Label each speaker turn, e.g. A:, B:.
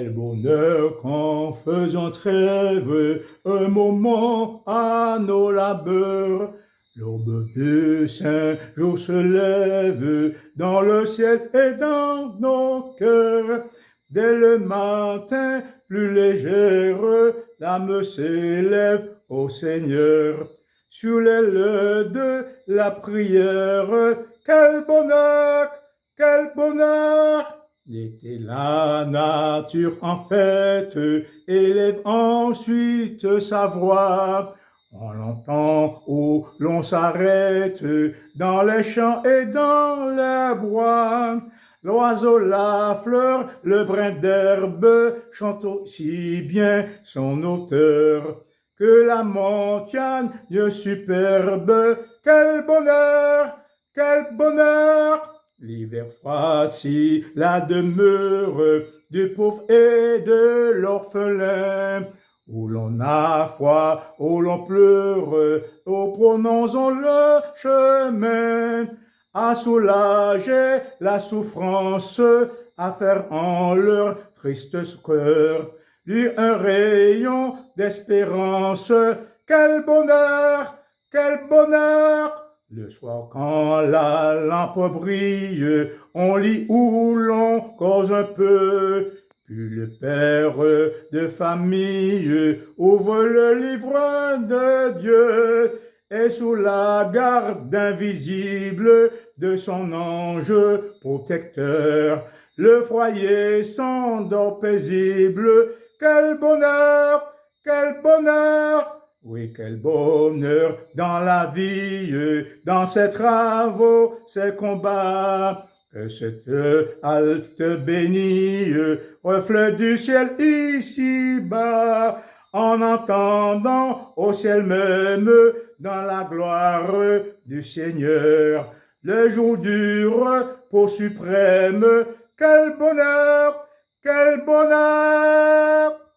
A: Quel bonheur qu'en faisant trêve un moment à nos labeurs, l'aube de Saint-Jour se lève dans le ciel et dans nos cœurs. Dès le matin, plus légère, l'âme s'élève au Seigneur. Sur l'aile de la prière, quel bonheur, quel bonheur! L'été, la nature en fête élève ensuite sa voix. On l'entend où l'on s'arrête dans les champs et dans les bois. L'oiseau, la fleur, le brin d'herbe chante aussi bien son auteur que la montagne superbe. Quel bonheur, quel bonheur! L'hiver froid, si la demeure du pauvre et de l'orphelin, où l'on a froid, où l'on pleure, où prononçons le chemin, à soulager la souffrance, à faire en leur triste cœur, lui un rayon d'espérance. Quel bonheur, quel bonheur! Le soir, quand la lampe brille, on lit ou l'on cause un peu. Puis le père de famille ouvre le livre de Dieu et sous la garde invisible de son ange protecteur, le foyer s'endort paisible. Quel bonheur, quel bonheur! Oui, quel bonheur dans la vie, dans ses travaux, ses combats, que cette halte bénie, reflet du ciel ici-bas, en entendant au ciel même, dans la gloire du Seigneur, le jour du repos suprême. Quel bonheur, quel bonheur!